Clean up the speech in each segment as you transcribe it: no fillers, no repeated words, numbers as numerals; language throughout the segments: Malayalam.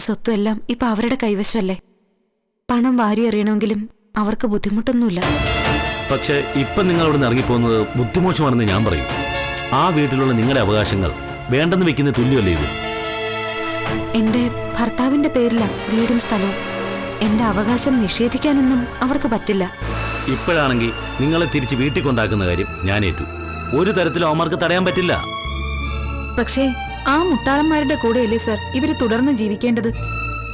സ്വത്തും എല്ലാം ഇപ്പൊ അവരുടെ കൈവശമല്ലേ. പണം വാരി എറിയണമെങ്കിലും അവർക്ക് ബുദ്ധിമുട്ടൊന്നുമില്ല. പക്ഷെ ഇപ്പൊ നിങ്ങൾ അവിടെ നിന്ന് ഇറങ്ങിപ്പോകുന്നത് ബുദ്ധിമോശമാണെന്ന് ഞാൻ പറയും. ആ വീട്ടിലുള്ള നിങ്ങളുടെ അവകാശങ്ങൾ വേണ്ടെന്ന് വെക്കുന്ന തുല്യമല്ലേ ഇത്? എന്റെ ഭർത്താവിന്റെ പേരിലാ വീടും സ്ഥലവും. എന്റെ അവകാശം നിഷേധിക്കാനൊന്നും അവർക്ക് പറ്റില്ല. ഇപ്പോഴാണെങ്കിൽ നിങ്ങളെ തിരിച്ച് വീട്ടിൽ കൊണ്ടാക്കുന്ന കാര്യം ഞാൻ ഏറ്റു. ഒരു തരത്തിലും അവന്മാർക്ക് തടയാൻ പറ്റില്ല. പക്ഷേ ആ മുട്ടാളന്മാരുടെ കൂടെയല്ലേ സർ ഇവര് തുടർന്ന് ജീവിക്കേണ്ടത്?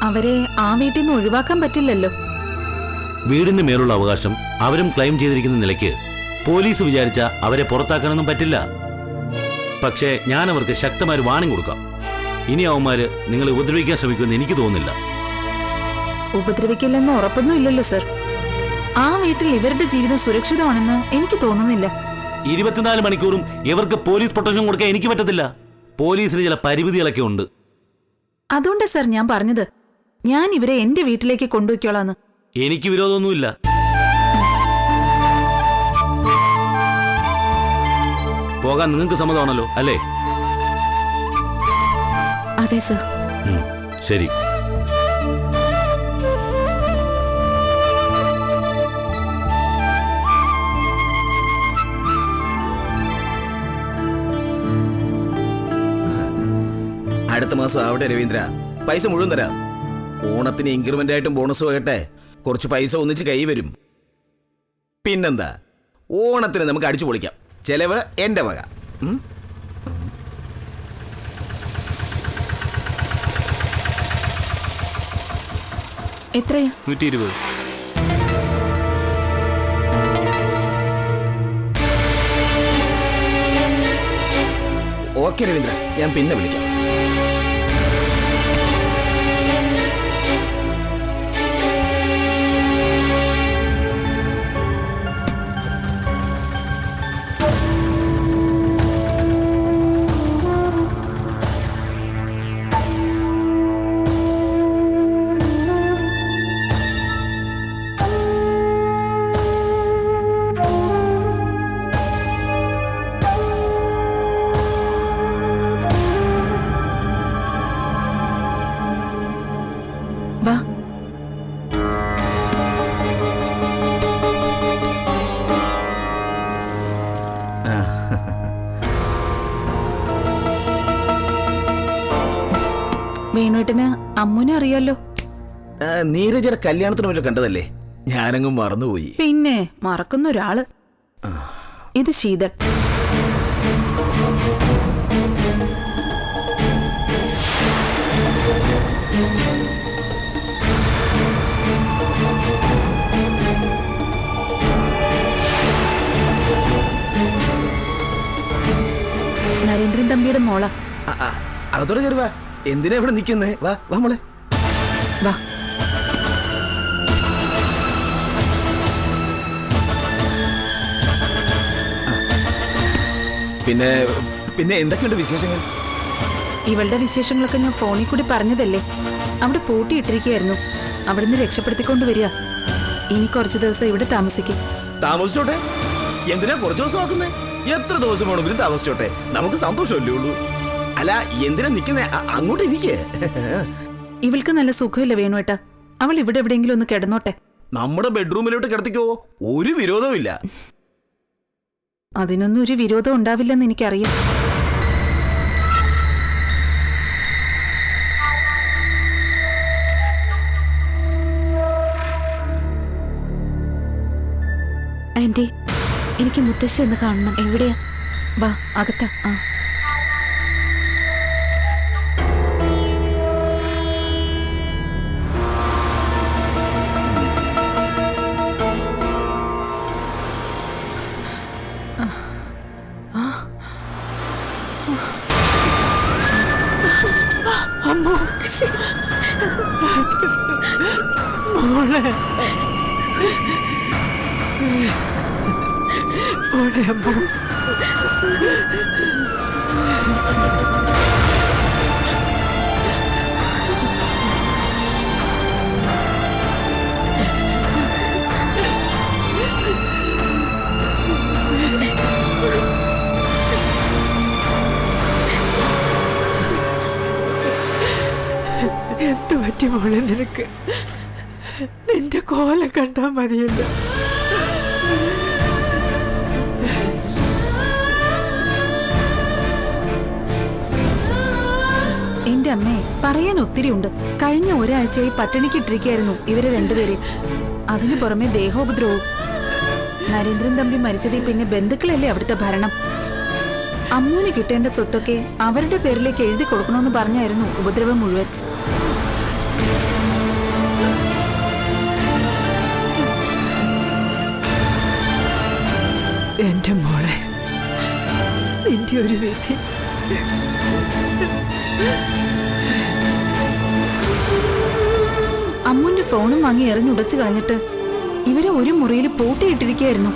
അവരെ ആ വീട്ടിൽ നിന്ന് ഒഴിവാക്കാൻ പറ്റില്ലല്ലോ. വീടിന് മേലുള്ള അവകാശം അവരും ക്ലെയിം ചെയ്തിരിക്കുന്ന നിലയ്ക്ക് പോലീസ് വിചാരിച്ച അവരെ പുറത്താക്കാനൊന്നും പറ്റില്ല. പക്ഷേ ഞാൻ അവർക്ക് ശക്തമായ ഒരു വാണിംഗ് കൊടുക്കാം. ഇനി അവന്മാര് നിങ്ങളെ ഉപദ്രവിക്കാൻ ശ്രമിക്കുമെന്ന് എനിക്ക് തോന്നുന്നില്ല. ഉപദ്രവിക്കില്ലെന്ന് ഉറപ്പൊന്നും ഇല്ലല്ലോ സർ. ആ വീട്ടിൽ ഇവരുടെ ജീവിതം സുരക്ഷിതമാണെന്ന് എനിക്ക് തോന്നുന്നില്ല. 24 മണിക്കൂറും ഇവർക്ക് പോലീസ് പ്രൊട്ടക്ഷൻ കൊടുക്കാൻ എനിക്ക് പറ്റത്തില്ല. പോലീസിന് ചില പരിമിതികളൊക്കെ ഉണ്ട്. അതുകൊണ്ട് സർ ഞാൻ പറഞ്ഞത് ഞാൻ ഇവരെ എന്റെ വീട്ടിലേക്ക് കൊണ്ടുപോയിക്കോളാന്ന്. എനിക്ക് വിരോധമൊന്നുമില്ല. പോകാൻ നിങ്ങൾക്ക് സമ്മതമാണല്ലോ അല്ലേ? അതെ സർ. ശരി. അടുത്ത മാസം ആവട്ടെ രവീന്ദ്ര, പൈസ മുഴുവൻ തരാം. ഓണത്തിന് ഇൻക്രിമെന്റ് ആയിട്ടും ബോണസും ആകട്ടെ, കുറച്ച് പൈസ ഒന്നിച്ച് കൈ വരും. പിന്നെന്താ, ഓണത്തിന് നമുക്ക് അടിച്ചു പൊളിക്കാം. ചെലവ് എന്റെ വക. എത്രയാ? 120. ഓക്കെ രവീന്ദ്ര, ഞാൻ പിന്നെ വിളിക്കാം. വാ. വേണുവേട്ടന് അമ്മുനെ അറിയാലോ. നീരജയുടെ കല്യാണത്തിന് വേണ്ടി കണ്ടതല്ലേ, ഞാനങ്ങും മറന്നുപോയി. പിന്നെ മറക്കുന്ന ഒരാള്. ഇത് ശീതൾ. നരേന്ദ്രൻ തമ്പിയുടെ മോള. അതോടെ കയറി വാ. എന്തിനാ ഇവിടെ നിൽക്കുന്നേ? വാ വാ മോളെ വാ. പിന്നെ പിന്നെ എന്തൊക്കെയുണ്ട് വിശേഷങ്ങൾ? ഇവളുടെ വിശേഷങ്ങളൊക്കെ ഞാൻ ഫോണിൽ കൂടി പറഞ്ഞതല്ലേ. അവിടെ പൂട്ടിയിട്ടിരിക്കുകയായിരുന്നു. അവിടുന്ന് രക്ഷപ്പെടുത്തിക്കൊണ്ട് വരിക. ഇനി കുറച്ചു ദിവസം ഇവിടെ താമസിക്കും. താമസിച്ചോട്ടെ. എന്തിനാ കുറച്ചു ദിവസം ആക്കുന്നേ? എത്ര ദിവസം വേണമെങ്കിലും താമസിച്ചോട്ടെ, നമുക്ക് സന്തോഷമല്ലേ ഉള്ളൂ. അല്ല, എന്തിനാ നിക്കുന്നേ? അങ്ങോട്ട് ഇരിക്കേ. ഇവൾക്ക് നല്ല സുഖമില്ല വേണുവേട്ടാ. അവൾ ഇവിടെ എവിടെയെങ്കിലും ഒന്ന് കിടന്നോട്ടെ. നമ്മുടെ ബെഡ്റൂമിലോട്ട് കിടത്തിക്കോ, ഒരു വിരോധവും ഇല്ല. അതിനൊന്നും ഒരു വിരോധം ഉണ്ടാവില്ലെന്ന് എനിക്കറിയാം. ആന്റി, എനിക്ക് മുത്തശ്ശി ഒന്ന് കാണണം. എവിടെയാ? വാ, അകത്താ. മോളെ മോളെ അമ്മ. എന്ത് എന്റെ മോളെ നിനക്ക് നിന്റെ കോലം കണ്ടാ മതിയല്ലോ. എന്റെ അമ്മേ, പറയാൻ ഒത്തിരി ഉണ്ട്. കഴിഞ്ഞ ഒരാഴ്ചയായി പട്ടിണിക്കിട്ടിരിക്കായിരുന്നു ഇവരെ രണ്ടുപേരെയും. അതിനു പുറമെ ദേഹോപദ്രവവും. നരേന്ദ്രൻ തമ്പി മരിച്ചതിൽ പിന്നെ ബന്ധുക്കളല്ലേ അവിടുത്തെ ഭരണം. അമ്മൂന് കിട്ടേണ്ട സ്വത്തൊക്കെ അവരുടെ പേരിലേക്ക് എഴുതി കൊടുക്കണമെന്ന് പറഞ്ഞായിരുന്നു ഉപദ്രവം മുഴുവൻ. എന്റെ മോളെ, നിന്റെ ഒരു വിധി. അമ്മുന്റെ ഫോണും വാങ്ങി എറിഞ്ഞുടച്ചു കളഞ്ഞിട്ട് ഇവരെ ഒരു മുറിയിൽ പൂട്ടിയിട്ടിരിക്കുകയായിരുന്നു.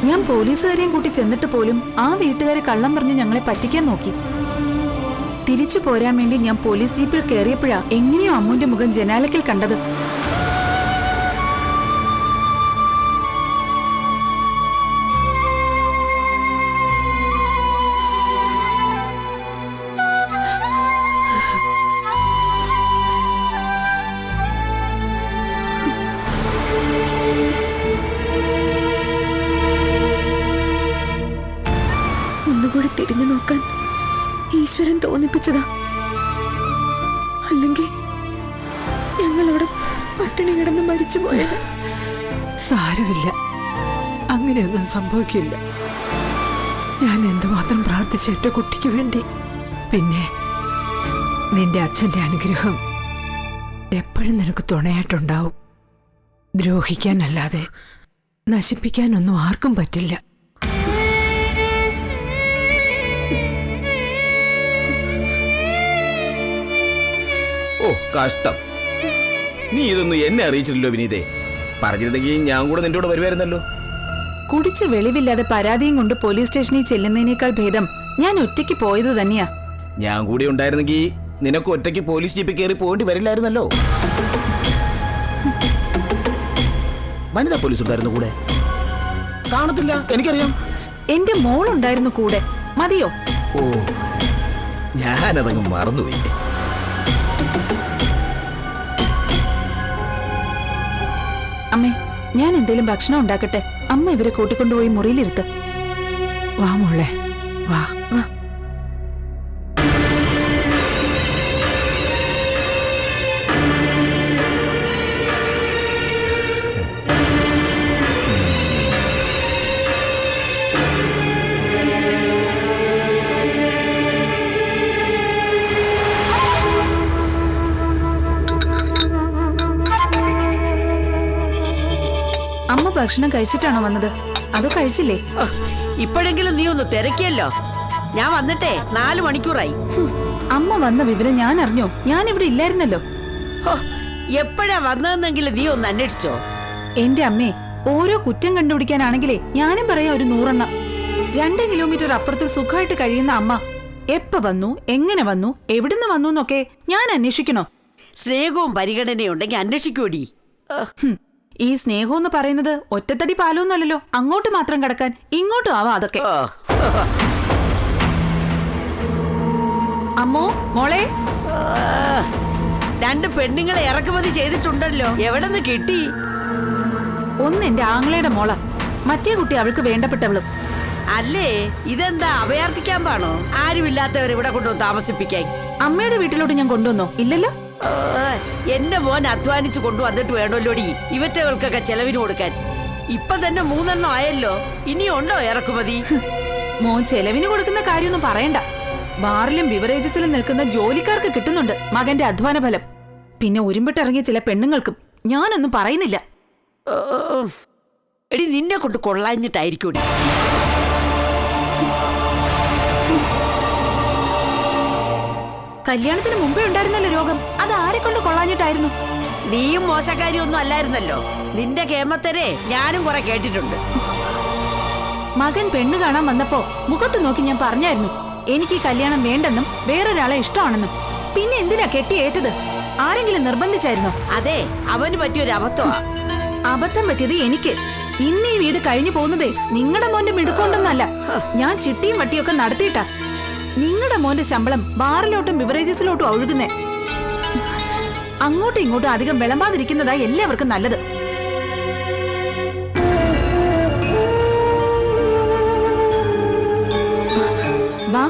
ഞാൻ പോലീസുകാരെയും കൂട്ടി ചെന്നിട്ട് പോലും ആ വീട്ടുകാരെ കള്ളം പറഞ്ഞ് ഞങ്ങളെ പറ്റിക്കാൻ നോക്കി. തിരിച്ചു പോരാൻ വേണ്ടി ഞാൻ പോലീസ് ജീപ്പിൽ കയറിയപ്പോഴാ എങ്ങനെയോ അമ്മുന്റെ മുഖം ജനാലയ്ക്കൽ കണ്ടത്. ഒന്നുകൂടി തിരിഞ്ഞു നോക്കാൻ ഈശ്വരൻ തോന്നിപ്പിച്ചതാ. അല്ലെങ്കിൽ ഞങ്ങളവിടെ പട്ടിണി കിടന്ന് മരിച്ചു പോയത്. സാരമില്ല, അങ്ങനെയൊന്നും സംഭവിക്കില്ല. ഞാൻ എന്തുമാത്രം പ്രാർത്ഥിച്ച എന്റെ കുട്ടിക്ക് വേണ്ടി. പിന്നെ നിന്റെ അച്ഛന്റെ അനുഗ്രഹം എപ്പോഴും നിനക്ക് തുണയായിട്ടുണ്ടാവും. ദ്രോഹിക്കാനല്ലാതെ നശിപ്പിക്കാനൊന്നും ആർക്കും പറ്റില്ല. ഓ കഷ്ടം, നീ ഇതൊന്നും എന്നെ അറിയിച്ചില്ലല്ലോ വിനീതേ. പറഞ്ഞിരുന്നെങ്കിൽ ഞാൻ കൂടെ നിന്റെ കൂടെ വരുമായിരുന്നല്ലോ. കുടിച്ച് വെളിവില്ലാതെ പരാതിയും കൊണ്ട് പോലീസ് സ്റ്റേഷനിൽ ചെല്ലുന്നതിനേക്കാൾ ഭേദം ഞാൻ ഒറ്റയ്ക്ക് പോയത് തന്നെയാ. ഞാൻ കൂടി ഉണ്ടായിരുന്നെങ്കിൽ നിനക്ക് ഒറ്റയ്ക്ക് പോലീസ് ജീപ്പിൽ കയറി പോകേണ്ടി വരില്ലായിരുന്നല്ലോ. വനിതാ പോലീസ് ഉണ്ടായിരുന്നു കൂടെ? കാണത്തില്ല, എനിക്കറിയാം. എന്റെ മോളുണ്ടായിരുന്നു കൂടെ. മതിയോ? ഓ, ഞാനതങ്ങ് മറന്നുപോയി. അമ്മേ, ഞാൻ എന്തേലും ഭക്ഷണം ഉണ്ടാക്കട്ടെ. അമ്മ ഇവരെ കൂട്ടിക്കൊണ്ടുപോയി മുറിയിലിരുത്ത്. വാ മോളെ, വാ. അമ്മ ഭക്ഷണം കഴിച്ചിട്ടാണോ വന്നത്? അതോ കഴിച്ചില്ലേ? ഇപ്പോഴെങ്കിലും നീ ഒന്ന് തിരക്കിയല്ലോ. ഞാൻ വന്നിട്ടേ 4 മണിക്കൂറായി. അമ്മ വന്ന വിവരം ഞാൻ അറിഞ്ഞോ? ഞാൻ ഇവിടെ ഇല്ലായിരുന്നല്ലോ. എപ്പോഴാ വന്നതെന്നെങ്കിലും നീ ഒന്ന് അന്വേഷിച്ചോ? എന്റെ അമ്മേ, ഓരോ കുറ്റം കണ്ടുപിടിക്കാനാണെങ്കിലേ ഞാനും പറയാം ഒരു 100 എണ്ണം. 2 കിലോമീറ്റർ അപ്പുറത്ത് സുഖമായിട്ട് കഴിയുന്ന അമ്മ എപ്പ വന്നു, എങ്ങനെ വന്നു, എവിടുന്ന് വന്നു എന്നൊക്കെ ഞാൻ അന്വേഷിക്കണോ? സ്നേഹവും പരിഗണനയും ഉണ്ടെങ്കിൽ അന്വേഷിക്കൂടി. ഈ സ്നേഹം എന്ന് പറയുന്നത് ഒറ്റത്തടി പാലൊന്നുമല്ലല്ലോ. അങ്ങോട്ട് മാത്രം കിടക്കാൻ ഇങ്ങോട്ടും ആവാ അതൊക്കെ. അമ്മോ, മോളെ. 2 പെണ്ണുങ്ങളെ ഇറക്കുമതി ചെയ്തിട്ടുണ്ടല്ലോ. എവിടെ നിന്ന് കിട്ടി? ഒന്ന് എന്റെ ആങ്ങളയുടെ മോള, മറ്റേ കുട്ടി അവൾക്ക് വേണ്ടപ്പെട്ടവളും. അല്ലേ, ഇതെന്താ അഭയാർത്ഥിക്കാൻ പാണോ? ആരുമില്ലാത്തവർ ഇവിടെ കൊണ്ടുവന്ന് താമസിപ്പിക്കാൻ. അമ്മയുടെ വീട്ടിലോട്ട് ഞാൻ കൊണ്ടുവന്നോ? ഇല്ലല്ലോ. എന്റെ മോൻ അധ്വാനിച്ചു കൊണ്ടുവന്നിട്ട് വേണമല്ലോടി ഇവറ്റകൾക്കൊക്കെ ചെലവിന് കൊടുക്കാൻ. ഇപ്പൊ തന്നെ 3 എണ്ണം ആയല്ലോ. ഇനിയുണ്ടോ ഇറക്കുമതി? മോൻ ചെലവിന് കൊടുക്കുന്ന കാര്യമൊന്നും പറയണ്ട. ബാറിലും ബിവറേജസിലും നിൽക്കുന്ന ജോലിക്കാർക്ക് കിട്ടുന്നുണ്ട് മകന്റെ അധ്വാന ഫലം. പിന്നെ ഉരുമ്പിട്ടിറങ്ങിയ ചില പെണ്ണുങ്ങൾക്കും ഞാനൊന്നും പറയുന്നില്ല. എടി, നിന്നെ കൊണ്ട് കൊള്ളാഞ്ഞിട്ടായിരിക്കൂടി. കല്യാണത്തിന് മുമ്പേ ഉണ്ടായിരുന്നല്ലോ രോഗം. അത് ആരെ കൊണ്ട് കൊള്ളാഞ്ഞിട്ടായിരുന്നു? നീയും മോശക്കാരിയൊന്നും അല്ലായിരുന്നല്ലോ. നിന്റെ കേമത്തരെ ഞാനും കുറെ കേട്ടിട്ടുണ്ട്. മകൻ പെണ്ണ് കാണാൻ വന്നപ്പോ മുഖത്ത് നോക്കി ഞാൻ പറഞ്ഞായിരുന്നു എനിക്ക് ഈ കല്യാണം വേണ്ടെന്നും വേറൊരാളെ ഇഷ്ടമാണെന്നും. പിന്നെ എന്തിനാ കെട്ടിയേറ്റത്? ആരെങ്കിലും നിർബന്ധിച്ചായിരുന്നോ? അതെ, അവന് പറ്റിയൊരു അബദ്ധമാ. അബദ്ധം പറ്റിയത് എനിക്ക്. ഇന്ന് ഈ വീട് കഴിഞ്ഞു പോകുന്നതേ നിങ്ങളുടെ മോന്റെ മിടുക്കൊണ്ടൊന്നല്ല. ഞാൻ ചിട്ടിയും വട്ടിയൊക്കെ നടത്തിയിട്ടാ. നിങ്ങളുടെ മോന്റെ ശമ്പളം ബാറിലോട്ടും ബിവറേജസിലോട്ടും ഒഴുകുന്നേ. അങ്ങോട്ടും ഇങ്ങോട്ടും അധികം വിളമ്പാതിരിക്കുന്നതായി എല്ലാവർക്കും നല്ലത്. വാ.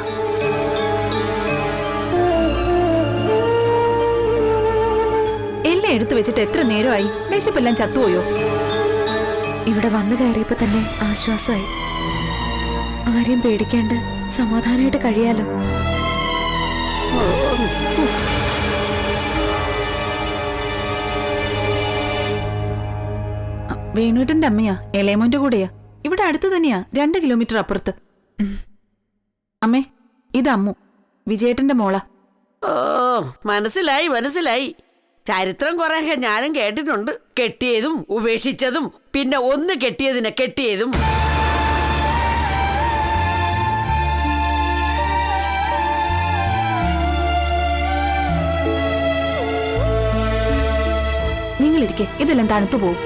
എല്ലാം എടുത്തു വെച്ചിട്ട് എത്ര നേരമായി? വിശപ്പെല്ലാം ചത്തുപോയോ? ഇവിടെ വന്നു കയറിയപ്പോ തന്നെ ആശ്വാസമായി. ആരെയും പേടിക്കാണ്ട് സമാധാനമായിട്ട് കഴിയാലോ. വേണുട്ടന്റെ അമ്മയാ, എളയമോന്റെ കൂടെയാ. ഇവിടെ അടുത്ത് തന്നെയാ, 2 കിലോമീറ്റർ അപ്പുറത്ത്. അമ്മേ, ഇത് അമ്മു, വിജയേട്ടന്റെ മോളാ. ഓ, മനസ്സിലായി മനസ്സിലായി. ചരിത്രം കുറെയൊക്കെ ഞാനും കേട്ടിട്ടുണ്ട്. കെട്ടിയതും ഉപേക്ഷിച്ചതും പിന്നെ ഒന്ന് കെട്ടിയതിനെ കെട്ടിയതും. നിങ്ങളിരിക്കെ, ഇതെല്ലാം തണുത്തു പോവും.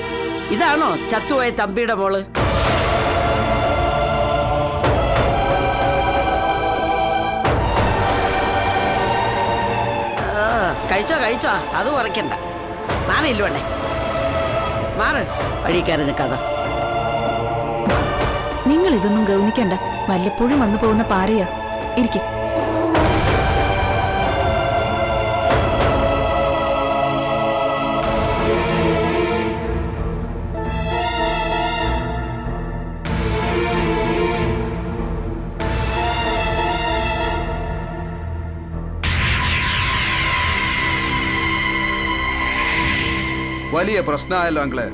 ഇതാണോ ചത്തുപോയ തമ്പിയുടെ മോള്? കഴിച്ചോ കഴിച്ചോ, അത് കുറയ്ക്കണ്ട. മാറിയില്ലുവണ്ടേ, മാറ്, വഴിക്കാരി നിൽക്കാതെ. നിങ്ങൾ ഇതൊന്നും ഗൗനിക്കണ്ട. വല്ലപ്പോഴും വന്നു പോകുന്ന പാറയാ. ഇരിക്കെ. വലിയ പ്രശ്നമായല്ലോ അങ്കിളെ.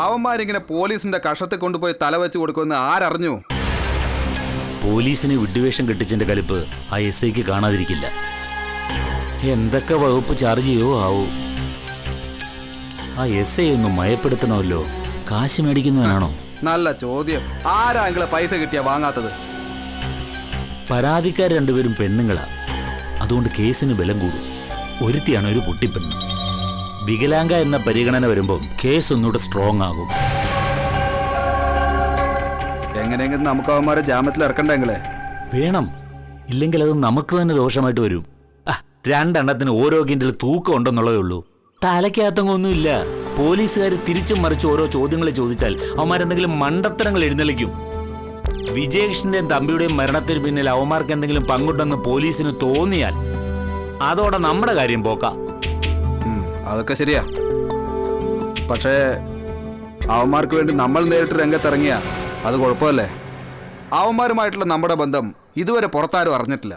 അവന്മാരിങ്ങനെ പോലീസിന്റെ കഷത്തിൽ കൊണ്ടുപോയി തലവെച്ച് കൊടുക്കുമെന്ന് ആരറിഞ്ഞു? പോലീസിന് വിഡ്ഢിവേഷം കെട്ടിച്ചതിന്റെ കലിപ്പ് ആ SIക്ക് കാണാതിരിക്കില്ല. എന്തൊക്കെ വകുപ്പ് ചാർജ് ചെയ്യോ ആവൂ. ആ SI ഒന്ന് മയപ്പെടുത്തണമല്ലോ. കാശ് മേടിക്കുന്നവനാണോ? നല്ല ചോദ്യം. ആരാ അങ്കിളെ പൈസ കിട്ടിയാ വാങ്ങാത്തത്? പരാതിക്കാർ രണ്ടുപേരും പെണ്ണുങ്ങളാ. അതുകൊണ്ട് കേസിന് ബലം കൂടും. ഒരുത്തിയാണ് ഒരു പൊട്ടിപ്പെണ്ണ്. വികലാംഗ എന്ന പരിഗണന വരുമ്പം കേസ് ഒന്നുകൂടെ സ്ട്രോങ് ആകും. എങ്ങനെയെങ്കിലും നമുക്ക് അവന്മാരെ ജാമ്യത്തിൽ ഇറക്കണ്ടെങ്കിലേ വേണം. ഇല്ലെങ്കിൽ അത് നമുക്ക് തന്നെ ദോഷമായിട്ട് വരും. 2 എണ്ണത്തിന് ഓരോ കിൻഡിൽ തൂക്കം ഉണ്ടെന്നുള്ളതേ ഉള്ളൂ. തലയ്ക്കകത്തൊന്നുമില്ല. പോലീസുകാർ തിരിച്ചും മറിച്ച് ഓരോ ചോദ്യങ്ങൾ ചോദിച്ചാൽ അവന്മാരെന്തെങ്കിലും മണ്ടത്തരങ്ങൾ എഴുന്നള്ളിക്കും. വിജയകൃഷ്ണന്റെയും തമ്പിയുടെയും മരണത്തിന് പിന്നിൽ അവന്മാർക്ക് എന്തെങ്കിലും പങ്കുണ്ടെന്ന് പോലീസിന് തോന്നിയാൽ അതോടെ നമ്മുടെ കാര്യം പോക്കാം. അതൊക്കെ ശരിയാ. പക്ഷേ അവന്മാർക്ക് വേണ്ടി നമ്മൾ നേരിട്ട് രംഗത്തിറങ്ങിയ അത് കുഴപ്പമല്ലേ? അവന്മാരുമായിട്ടുള്ള നമ്മുടെ ബന്ധം ഇതുവരെ പുറത്താരും അറിഞ്ഞിട്ടില്ല.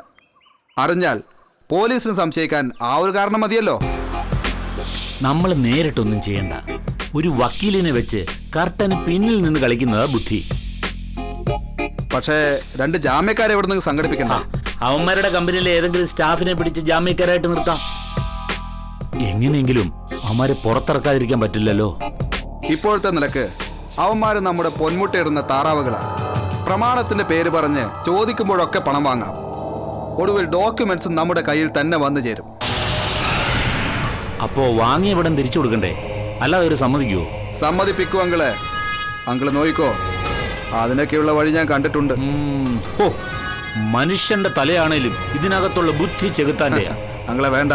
അറിഞ്ഞാൽ പോലീസിന് സംശയിക്കാൻ ആ ഒരു കാരണം മതിയല്ലോ. നമ്മൾ നേരിട്ടൊന്നും ചെയ്യണ്ട. ഒരു വക്കീലിനെ വെച്ച് കർട്ടന് പിന്നിൽ നിന്ന് കളിക്കുന്നതാ ബുദ്ധി. പക്ഷേ 2 ജാമ്യക്കാരെ എവിടെ നിന്ന് സംഘടിപ്പിക്കണ്ട? അവന്മാരുടെ കമ്പനിയിലെ ഏതെങ്കിലും സ്റ്റാഫിനെ പിടിച്ച് ജാമ്യക്കാരായിട്ട് നിർത്താം. എങ്ങനെയെങ്കിലും അവന്മാരെ പുറത്തിറക്കാതിരിക്കാൻ പറ്റില്ലല്ലോ. ഇപ്പോഴത്തെ നിലക്ക് അവന്മാര് നമ്മുടെ പൊന്മുട്ടയിടുന്ന താറാവുകളാണ്. പ്രമാണത്തിന്റെ പേര് പറഞ്ഞ് ചോദിക്കുമ്പോഴൊക്കെ പണം വാങ്ങാം. ഒടുവിൽ ഡോക്യുമെന്റ്സും നമ്മുടെ കയ്യിൽ തന്നെ വന്നു ചേരും. അപ്പോ വാങ്ങിയ ഇവിടം തിരിച്ചു കൊടുക്കണ്ടേ? അല്ലാതെ ഒരു സമ്മതിക്കുവോ? സമ്മതിപ്പിക്കൂ അങ്കിളെ. അങ്കിള് നോയിക്കോ, അതിനൊക്കെയുള്ള വഴി ഞാൻ കണ്ടിട്ടുണ്ട്. മനുഷ്യന്റെ തലയാണേലും ഇതിനകത്തുള്ള ബുദ്ധി ചെകുത്താന്റെ. അങ്കിളെ വേണ്ട,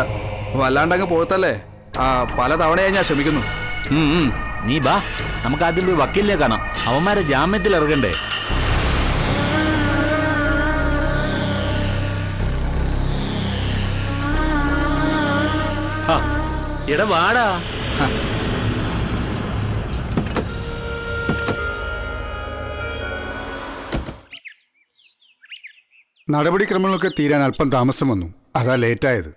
വല്ലാണ്ടങ്ങ് പോഴത്തല്ലേ. പല തവണയായി ഞാൻ ക്ഷമിക്കുന്നു. നീ ബാ, നമുക്ക് ആദ്യം പോയി വക്കീലിനെ കാണാം. അവന്മാരെ ജാമ്യത്തിൽ ഇറങ്ങണ്ടേ? എടാ വാടാ. നടപടിക്രമങ്ങളൊക്കെ തീരാൻ അല്പം താമസം വന്നു. അതാ ലേറ്റായത്.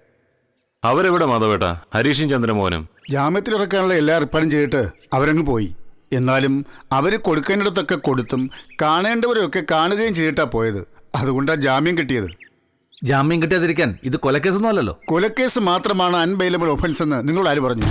അവരെവിടെ മാധവേട്ട? ഹരീഷും ചന്ദ്രമോഹനും ജാമ്യത്തിലിറക്കാനുള്ള എല്ലാ ഏർപ്പാടും ചെയ്തിട്ട് അവരങ്ങ് പോയി. എന്നാലും അവർ കൊടുക്കേണ്ടിടത്തൊക്കെ കൊടുത്തും കാണേണ്ടവരൊക്കെ കാണുകയും ചെയ്തിട്ടാ പോയത്. അതുകൊണ്ടാണ് ജാമ്യം കിട്ടിയത്. ജാമ്യം കിട്ടാതിരിക്കാൻ ഇത് കൊലക്കേസൊന്നും അല്ലല്ലോ. കൊലക്കേസ് മാത്രമാണ് അൺബെയിലബിൾ ഒഫൻസ് എന്ന് നിങ്ങളോട് ആര് പറഞ്ഞു?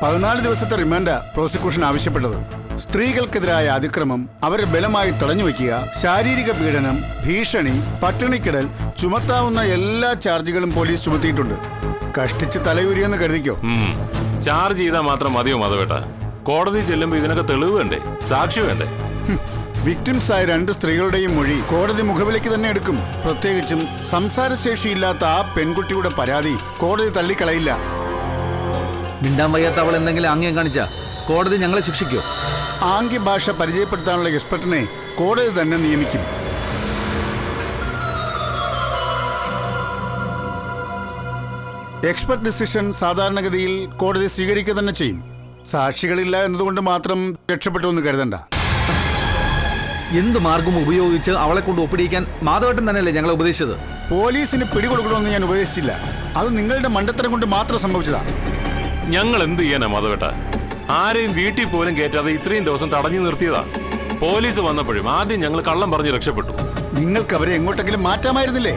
14 ദിവസത്തെ റിമാൻഡാ പ്രോസിക്യൂഷൻ ആവശ്യപ്പെട്ടത്. സ്ത്രീകൾക്കെതിരായ അതിക്രമം, അവരെ ബലമായി തടഞ്ഞുവെക്കുക, ശാരീരിക പീഡനം, ഭീഷണി, പട്ടിണിക്കിടൽ, ചുമത്താവുന്ന എല്ലാ ചാർജുകളും പോലീസ് ചുമത്തിയിട്ടുണ്ട്. കഷ്ടിച്ച് തലയൂരിയെന്ന് കരുതിക്കോ. ചാർജ് ചെയ്താൽ മാത്രം മതിയോ മാധവേട്ട? കോടതി ചെല്ലുമ്പോ ഇതിനൊക്കെ തെളിവ് വേണ്ടേ? സാക്ഷി വേണ്ടേ? വിക്ടിംസ് ആയ 2 സ്ത്രീകളുടെയും മൊഴി കോടതി മുഖവിലേക്ക് തന്നെ എടുക്കും. പ്രത്യേകിച്ചും സംസാരശേഷിയില്ലാത്ത ആ പെൺകുട്ടിയുടെ പരാതി കോടതി തള്ളിക്കളയില്ല. മിണ്ടാൻ വയ്യാത്ത അവൾ എന്തെങ്കിലും ആംഗ്യം കാണിച്ചാ കോടതി ഞങ്ങളെ ശിക്ഷിക്കോ? ആംഗ്യഭാഷ പരിചയപ്പെടുത്താനുള്ള എക്സ്പെർട്ടിനെ കോടതി തന്നെ നിയമിക്കും. എക്സ്പെർട്ട് ഡിസിഷൻ സാധാരണഗതിയിൽ കോടതി സ്വീകരിക്കുക തന്നെ ചെയ്യും. സാക്ഷികളില്ല എന്നതുകൊണ്ട് മാത്രം രക്ഷപ്പെട്ടു എന്ന് കരുതണ്ട. എന്ത് മാർഗം ഉപയോഗിച്ച് അവളെ കൊണ്ട് ഒപ്പിടിക്കാൻ മാധവേട്ടൻ തന്നെയല്ലേ ഞങ്ങളെ ഉപദേശിച്ചത്? പോലീസിന് പിടികൊടുക്കണമെന്ന് ഞാൻ ഉപദേശിച്ചില്ല. അത് നിങ്ങളുടെ മണ്ടത്തരം കൊണ്ട് മാത്രം സംഭവിച്ചതാ. ഞങ്ങൾ എന്ത് ചെയ്യാനാ മാധവേട്ട? ആരെയും വീട്ടിൽ പോലും കയറ്റാതെ ഇത്രയും ദിവസം തടഞ്ഞു നിർത്തിയതാ. പോലീസ് വന്നപ്പോഴും ആദ്യം ഞങ്ങൾ കള്ളം പറഞ്ഞ് രക്ഷപ്പെട്ടു. നിങ്ങൾക്ക് അവരെ എങ്ങോട്ടെങ്കിലും മാറ്റാമായിരുന്നില്ലേ?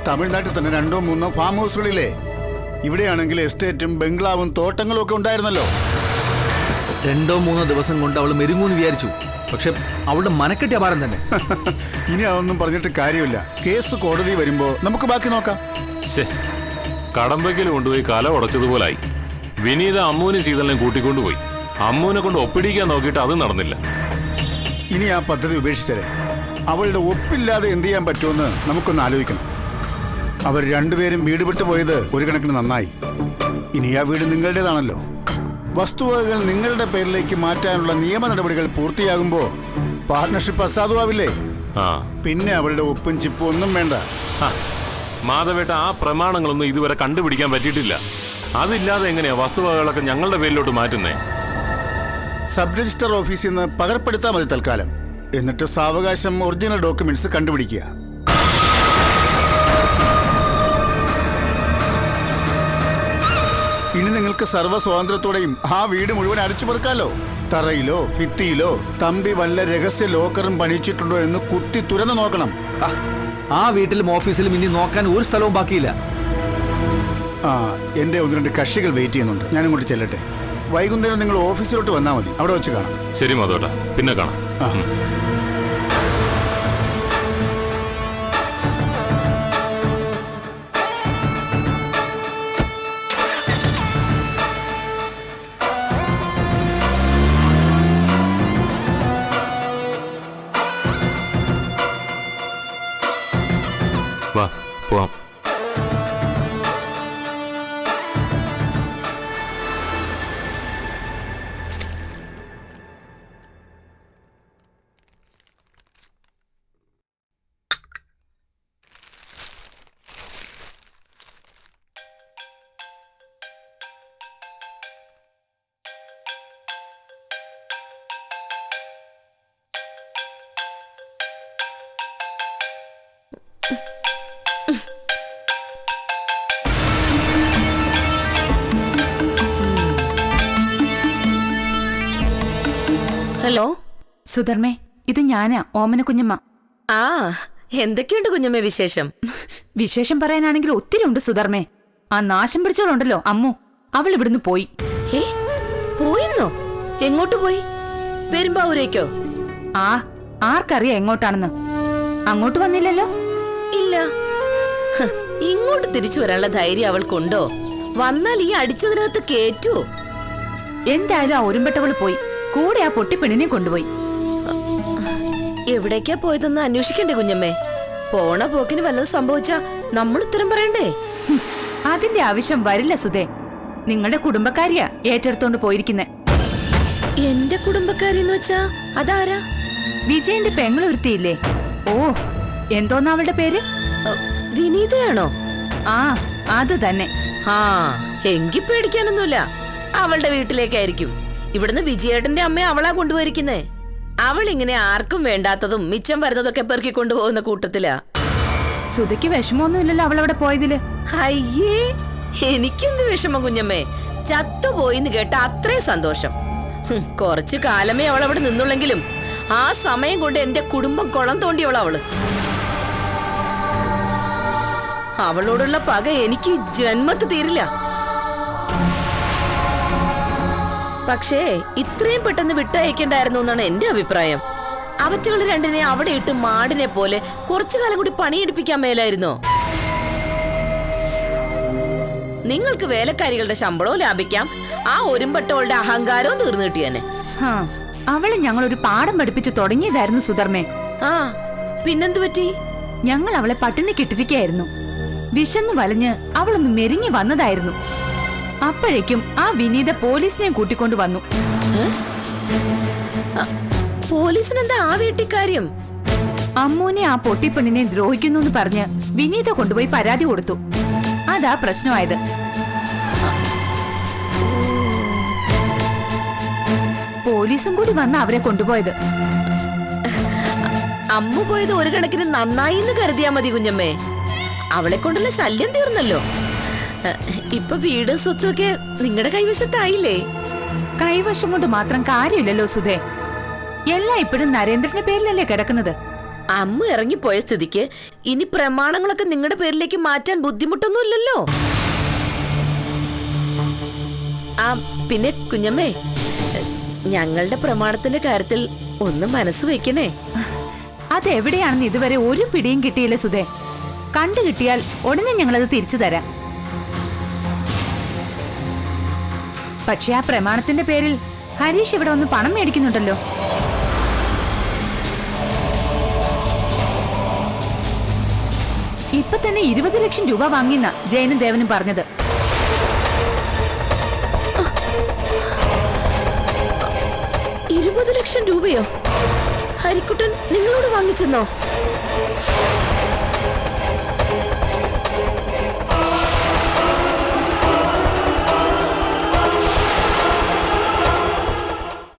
തമിഴ്നാട്ടിൽ തന്നെ 2-3 ഫാം ഹൗസുകളില്ലേ? ഇവിടെയാണെങ്കിൽ എസ്റ്റേറ്റും ബംഗ്ലാവും തോട്ടങ്ങളും ഒക്കെ ഉണ്ടായിരുന്നല്ലോ. 2-3 ദിവസം കൊണ്ട് അവൾ മെരുങ്ങൂന്ന് വിചാരിച്ചു. പക്ഷെ അവളുടെ മനക്കെട്ടിയ അപാരം തന്നെ. ഇനി അതൊന്നും പറഞ്ഞിട്ട് കാര്യമില്ല. കേസ് കോടതി വരുമ്പോ നമുക്ക് ബാക്കി നോക്കാം. കടമ്പയ്ക്കൽ കൊണ്ടുപോയി കല ഉടച്ചതുപോലായി. വിനീത അമ്മൂനും ശീതളിനെയും കൂട്ടിക്കൊണ്ടുപോയി. അമ്മൂനെ കൊണ്ട് ഒപ്പിടിക്കാൻ നോക്കിയിട്ട് അത് നടന്നില്ല. ഇനി ആ പദ്ധതി ഉപേക്ഷിച്ചേ. അവളുടെ ഒപ്പില്ലാതെ എന്ത് ചെയ്യാൻ പറ്റുമെന്ന് നമുക്കൊന്ന് ആലോചിക്കണം. അവർ 2 പേരും വീട് വിട്ടു പോയത് ഒരു കണക്കിന് നന്നായി. ഇനി ആ വീട് നിങ്ങളുടേതാണല്ലോ. വസ്തുവകകൾ നിങ്ങളുടെ പേരിലേക്ക് മാറ്റാനുള്ള നിയമ നടപടികൾ പൂർത്തിയാകുമ്പോ പാർട്ണർഷിപ്പ് അസാധുവാവില്ലേ? പിന്നെ അവളുടെ ഒപ്പും ചിപ്പും ഒന്നും വേണ്ട. മാധവേട്ട, ആ പ്രമാണങ്ങളൊന്നും ഇതുവരെ കണ്ടുപിടിക്കാൻ പറ്റിയിട്ടില്ല. അതില്ലാതെ എങ്ങനെയാ വസ്തുവകകളൊക്കെ ഞങ്ങളുടെ പേരിലോട്ട് മാറ്റുന്നേ? സബ് രജിസ്റ്റർ ഓഫീസിൽ നിന്ന് പകർപ്പെടുത്താൽ മതി തൽക്കാലം. എന്നിട്ട് സാവകാശം ഒറിജിനൽ ഡോക്യുമെന്റ്സ് കണ്ടുപിടിക്കുക. ഇനി നിങ്ങൾക്ക് സർവ്വ സ്വാതന്ത്ര്യത്തോടെയും ആ വീട് മുഴുവൻ അടിച്ചു പെറുക്കാലോ. തറയിലോ ഭിത്തിയിലോ തമ്പി വല്ല രഹസ്യ ലോക്കറും പണിയിച്ചിട്ടുണ്ടോ എന്ന് കുത്തി തുറന്നു നോക്കണം. ആ വീട്ടിലും ഓഫീസിലും ഇനി നോക്കാൻ ഒരു സ്ഥലവും ബാക്കിയില്ല. എന്റെ 1-2 കക്ഷികൾ വെയിറ്റ് ചെയ്യുന്നുണ്ട്. ഞാൻ ഇങ്ങോട്ട് ചെല്ലട്ടെ. വൈകുന്നേരം നിങ്ങൾ ഓഫീസിലോട്ട് വന്നാൽ മതി. അവിടെ വെച്ച് കാണാം. ശരി മാധവേട്ട, പിന്നെ കാണാം. വാ പോവാം. ഹലോ സുധർമ്മേ, ഇത് ഞാനാ, ഓമന കുഞ്ഞമ്മ. എന്തൊക്കെയുണ്ട് കുഞ്ഞമ്മ വിശേഷം? വിശേഷം പറയാനാണെങ്കിൽ ഒത്തിരി ഉണ്ട് സുധർമ്മേ. ആ നാശം പിടിച്ചവളുണ്ടല്ലോ അമ്മു, അവൾ ഇവിടുന്ന് പോയി. പോയിന്നോ? എങ്ങോട്ട് പോയി? പെരുമ്പാവൂരേക്കോ? ആർക്കറിയാം എങ്ങോട്ടാണെന്ന്. അങ്ങോട്ട് വന്നില്ലല്ലോ? ഇല്ല. ഇങ്ങോട്ട് തിരിച്ചു വരാനുള്ള ധൈര്യം അവൾക്കുണ്ടോ? വന്നാൽ ഈ അടിച്ചതിനകത്ത് കേറ്റോ? എന്തായാലും ആ ഒരുമ്പെട്ടവള് പോയി. കൂടെ ആ പൊട്ടിപ്പെണ്ണിനെ കൊണ്ടുപോയി. എവിടേക്കാ പോയതെന്ന് അന്വേഷിക്കണ്ടേ കുഞ്ഞമ്മേ? പോണ പോക്കിന് വല്ലതും സംഭവിച്ചാ നമ്മൾ ഉത്തരം പറയണ്ടേ? അതിന്റെ ആവശ്യം വരില്ല സുധേ. നിങ്ങളുടെ കുടുംബക്കാരിയാ ഏറ്റെടുത്തോണ്ട് പോയിരിക്കുന്നെ. എന്റെ കുടുംബക്കാരിന്ന് വെച്ചാ അതാരാ? വിജയന്റെ പെങ്ങളൊരുത്തിയില്ലേ? എന്തോന്നാ അവളുടെ പേര്? വിനീതയാണോ? അത് തന്നെ. എങ്കി പേടിക്കാനൊന്നുമില്ല. അവളുടെ വീട്ടിലേക്കായിരിക്കും. ഇവിടുന്ന് വിജയേട്ടന്റെ അമ്മ അവളാ കൊണ്ടുപോയിരിക്കുന്നേ. അവൾ ഇങ്ങനെ ആർക്കും വേണ്ടാത്തതും മിച്ചം വരുന്നതൊക്കെ പെറുക്കി കൊണ്ടുപോകുന്ന കൂട്ടത്തിലാ. സുധയ്ക്ക് വിഷമമൊന്നുമില്ലല്ലോ അവളവിടെ പോയതില്? അയ്യേ, എനിക്കെന്ത് വിഷമം കുഞ്ഞമ്മേ. ചത്തുപോയിന്ന് കേട്ട അത്രയും സന്തോഷം. കുറച്ചു കാലമേ അവൾ അവിടെ നിന്നുള്ളെങ്കിലും ആ സമയം കൊണ്ട് എന്റെ കുടുംബം കുളം തോണ്ടിയവളവള്. അവളോടുള്ള പക എനിക്ക് ജന്മത്ത് തീരില്ല. പക്ഷേ ഇത്രയും പെട്ടെന്ന് വിട്ടയക്കണ്ടായിരുന്നു എന്നാണ് എന്റെ അഭിപ്രായം. അവറ്റകൾ രണ്ടിനെ അവിടെ ഇട്ട് മാടിനെ പോലെ കുറച്ചു കാലം കൂടി പണിയെടുപ്പിക്കാൻ മേലായിരുന്നോ? നിങ്ങൾക്ക് വേലക്കാരികളുടെ ശമ്പളവും ലാഭിക്കാം, ആ ഒരുമ്പെട്ടവളുടെ അഹങ്കാരവും തീർന്നു കിട്ടിയനെ. അവളെ ഞങ്ങളൊരു പാഠം പഠിപ്പിച്ചു തുടങ്ങിയതായിരുന്നു സുധർമ്മേ. ആ പിന്നെന്തു പറ്റി? ഞങ്ങൾ അവളെ പട്ടിണിക്കിട്ടിരിക്കുകയായിരുന്നു. വിശന്നു വലഞ്ഞ് അവളൊന്ന് മെരിഞ്ഞു വന്നതായിരുന്നു. അപ്പോഴേക്കും ആ വിനീത പോലീസിനെ കൂട്ടിക്കൊണ്ടു വന്നു. പോലീസിനെന്താ ആ വീട്ടിക്കാര്യം? അമ്മൂനെ ആ പൊട്ടിപ്പെണ്ണിനെ ദ്രോഹിക്കുന്നു എന്ന് പറഞ്ഞ് വിനീത കൊണ്ടുപോയി പരാതി കൊടുത്തു. അതാ പ്രശ്നമായത്. പോലീസും കൂടി വന്ന് അവരെ കൊണ്ടുപോയത്. അമ്മ പോയത് ഒരു കണക്കിന് നന്നായി എന്ന് കരുതിയാ മതി കുഞ്ഞമ്മേ. അവളെ കൊണ്ടുള്ള ശല്യം തീർന്നല്ലോ. ഇപ്പൊ വീടും സ്വത്തും ഒക്കെ നിങ്ങളുടെ കൈവശത്തായില്ലേ? കൈവശം കൊണ്ട് മാത്രം കാര്യമില്ലല്ലോ സുധേ. എല്ലാം ഇപ്പോഴും നരേന്ദ്രന്റെ പേരിലല്ലേ കിടക്കുന്നത്. അമ്മ ഇറങ്ങിപ്പോയ സ്ഥിതിക്ക് ഇനി പ്രമാണങ്ങളൊക്കെ നിങ്ങളുടെ പേരിലേക്ക് മാറ്റാൻ ബുദ്ധിമുട്ടൊന്നുമില്ലല്ലോ. ആ പിന്നെ കുഞ്ഞമ്മേ, ഞങ്ങളുടെ പ്രമാണത്തിന്റെ കാര്യത്തിൽ ഒന്ന് മനസ്സ് വെക്കണേ. അതെവിടെയാണെന്ന് ഇതുവരെ ഒരു പിടിയും കിട്ടിയില്ല സുധേ. കണ്ടു കിട്ടിയാൽ ഉടനെ ഞങ്ങളത് തിരിച്ചു തരാം. പക്ഷെ ആ പ്രമാണത്തിന്റെ പേരിൽ ഹരീഷ് ഇവിടെ വന്ന് പണം മേടിക്കുന്നുണ്ടല്ലോ. ഇപ്പൊ തന്നെ 20 ലക്ഷം രൂപ വാങ്ങിയെന്ന ജയനും ദേവനും പറഞ്ഞത്. $20 ലക്ഷം രൂപയോ? ഹരിക്കുട്ടൻ നിങ്ങളോട് വാങ്ങിച്ചെന്നോ?